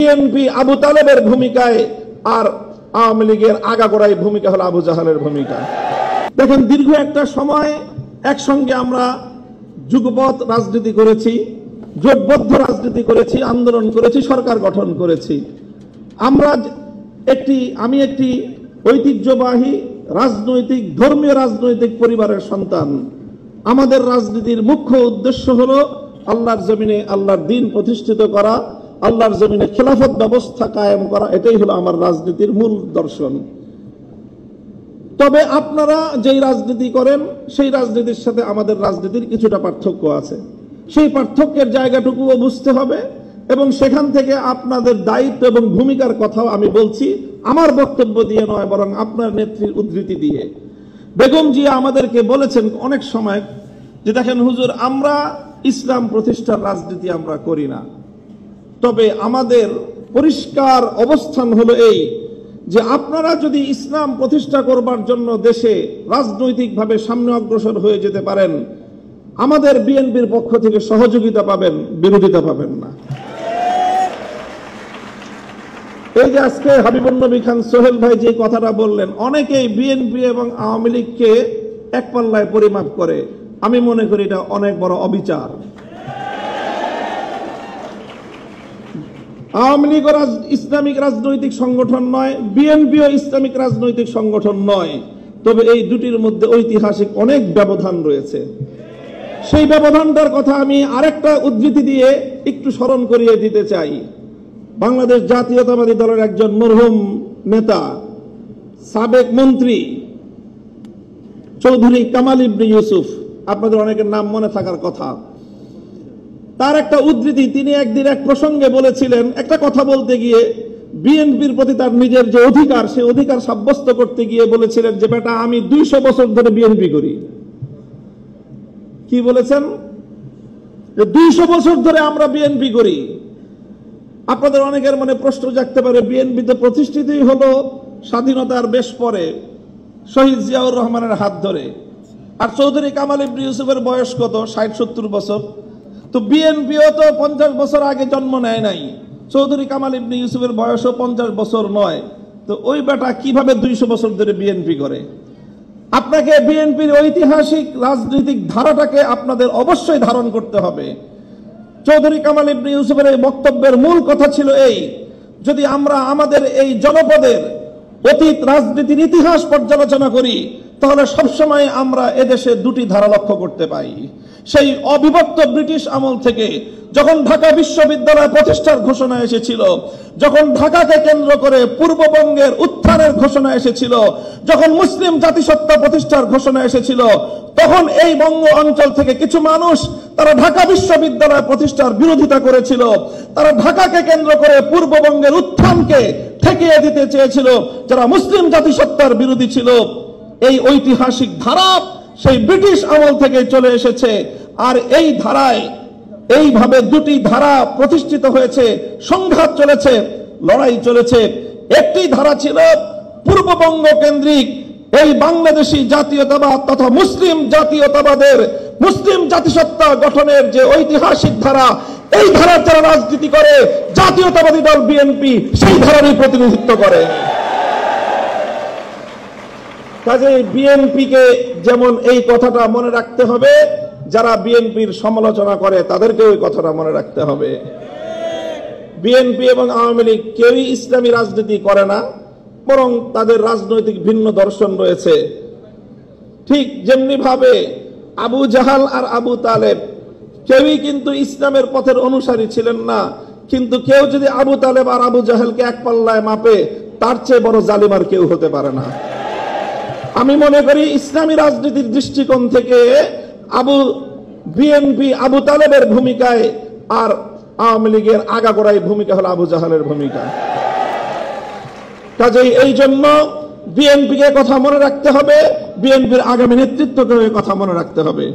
BNP Abu তালেবের ভূমিকায় আর আওয়ামী লীগের আগাগোড়াই ভূমিকা হলো আবু জাহালের ভূমিকা। দেখেন, দীর্ঘ একটা সময় একসঙ্গে আমরা যুগপৎ রাজনীতি করেছি, জোটবদ্ধ রাজনীতি করেছি, আন্দোলন করেছি, সরকার গঠন করেছি। আমি একটি ঐতিহ্যবাহী রাজনৈতিক ধর্মীয় রাজনৈতিক পরিবারের সন্তান। আমাদের রাজনীতির মুখ্য উদ্দেশ্য হলো আল্লাহর জমিনে আল্লাহর দ্বীন প্রতিষ্ঠিত করা, আল্লাহর জমিনে খেলাফত ব্যবস্থা কায়েম করা। এটাই হলো আমার রাজনীতির মূল দর্শন। তবে আপনারা যেই রাজনীতি করেন সেই রাজনীতির সাথে আমাদের রাজনীতির কিছুটা পার্থক্য আছে। সেই পার্থক্যের জায়গাটুকুও বুঝতে হবে এবং সেখান থেকে আপনাদের দায়িত্ব এবং ভূমিকার কথাও আমি বলছি, আমার বক্তব্য দিয়ে নয়, বরং আপনার নেত্রীর উদ্ধৃতি দিয়ে। বেগম জিয়া আমাদেরকে বলেছেন অনেক সময় যে, দেখেন হুজুর, আমরা ইসলাম প্রতিষ্ঠার রাজনীতি আমরা করি না, তবে আমাদের পরিষ্কার অবস্থান হলো এই যে আপনারা যদি ইসলাম প্রতিষ্ঠা করবার জন্য দেশে রাজনৈতিকভাবে সামনে অগ্রসর হয়ে যেতে পারেন, আমাদের বিএনপির পক্ষ থেকে সহযোগিতা পাবেন, বিরোধিতা পাবেন না। এই যে আজকে হাবিবুন নবী খান সোহেল ভাই যে কথাটা বললেন, অনেকেই বিএনপি এবং আওয়ামী লীগকে এক পাল্লায় পরিমাপ করে। আমি মনে করি এটা অনেক বড় অবিচার। আওয়ামী লীগ ইসলামিক রাজনৈতিক সংগঠন নয়, বিএনপিও ইসলামিক রাজনৈতিক সংগঠন নয়, তবে এই দুটির মধ্যে ঐতিহাসিক অনেক ব্যবধান রয়েছে। সেই ব্যবধানটার কথা আমি আরেকটা উদ্ধৃতি দিয়ে একটু স্মরণ করিয়ে দিতে চাই। বাংলাদেশ জাতীয়তাবাদী দলের একজন মরহুম নেতা, সাবেক মন্ত্রী চৌধুরী কামাল ইবনে ইউসুফ, আপনাদের অনেকের নাম মনে থাকার কথা, তার একটা উদ্ধৃতি, তিনি একদিন এক প্রসঙ্গে বলেছিলেন, একটা কথা বলতে গিয়ে বিএনপির প্রতি তার নিজের যে অধিকার, সেই অধিকার সাব্যস্ত করতে গিয়ে বলেছিলেন যে, বেটা আমি 200 বছর ধরে বিএনপি করি। কি বলেছেন? যে 200 বছর ধরে আমরা বিএনপি করি। আপনাদের অনেকের মনে প্রশ্ন জাগতে পারে, বিএনপি তো প্রতিষ্ঠিতই হলো স্বাধীনতার বেশ পরে, শহীদ জিয়াউর রহমানের হাত ধরে। আর চৌধুরী কামাল ইবনে ইউসুফের বয়স কত? 60-70 বছর। তো বিএনপিও তো 50 বছর আগে জন্ম নেয় নাই। চৌধুরী কামাল ইবনে ইউসুফের বয়সও 50 বছর নয়। তো ওই বেটা কিভাবে 200 বছর ধরে বিএনপি করে? আপনাকে বিএনপির ঐতিহাসিক রাজনৈতিক ধারাটাকে আপনাদের অবশ্যই ধারণ করতে হবে। চৌধুরী কামাল ইবনে ইউসুফের এই বক্তব্যের মূল কথা ছিল এই, যদি আমরা আমাদের এই জনপদের অতীত রাজনীতির ইতিহাস পর্যালোচনা করি, তাহলে সবসময় আমরা এদেশে দুটি ধারা লক্ষ্য করতে পাই। সেই অবিভক্ত ব্রিটিশ আমল থেকে যখন ঢাকা বিশ্ববিদ্যালয় প্রতিষ্ঠার ঘোষণা এসেছিল, যখন ঢাকাকে কেন্দ্র করে পূর্ববঙ্গের উত্থানের ঘোষণা এসেছিল, যখন মুসলিম জাতিসত্তা প্রতিষ্ঠার ঘোষণা এসেছিল, তখন এই বঙ্গ অঞ্চল থেকে কিছু মানুষ তারা ঢাকা বিশ্ববিদ্যালয় প্রতিষ্ঠার বিরোধিতা করেছিল। তারা ঢাকাকে কেন্দ্র করে পূর্ববঙ্গের উত্থানকে ঠেকিয়ে দিতে চেয়েছিল, যারা মুসলিম জাতিসত্তার বিরোধী ছিল। এই ঐতিহাসিক ধারা সেই ব্রিটিশ আমল থেকে চলে এসেছে। আর এই ধারায় এইভাবে দুটি ধারা প্রতিষ্ঠিত হয়েছে, সংঘাত চলেছে, লড়াই চলেছে। একটি ধারা ছিল পূর্ববঙ্গ কেন্দ্রিক এই বাংলাদেশী জাতীয়তাবাদ তথা মুসলিম জাতীয়তাবাদের, মুসলিম জাতিসত্তা গঠনের যে ঐতিহাসিক ধারা, এই ধারার যারা রাজনীতি করে জাতীয়তাবাদী দল বিএনপি সেই ধারারই প্রতিনিধিত্ব করে। কাজে বিএনপিকে যেমন এই কথাটা মনে রাখতে হবে, যারা বিএনপির সমালোচনা করে তাদেরকে ওই কথাটা মনে রাখতে হবে। বিএনপি এবং আওয়ামী লীগ কেউই ইসলামী রাজনীতি করে না, বরং তাদের রাজনৈতিক ভিন্ন দর্শন রয়েছে। ঠিক যেমনি ভাবে আবু জাহাল আর আবু তালেব কেউই কিন্তু ইসলামের পথের অনুসারী ছিলেন না, কিন্তু কেউ যদি আবু তালেব আর আবু জাহালকে এক পাল্লায় মাপে, তার চেয়ে বড় জালিম আর কেউ হতে পারে না। আমি মনে করি ইসলামী রাজনীতির দৃষ্টিকোণ থেকে বিএনপি আবু তালেবের ভূমিকায় আর আওয়ামী লীগের আগাগোড়াই ভূমিকা হলো আবু জাহালের ভূমিকা। কাজেই এই জন্য বিএনপিকে কথা মনে রাখতে হবে, বিএনপির আগামী নেতৃত্বকে কথা মনে রাখতে হবে।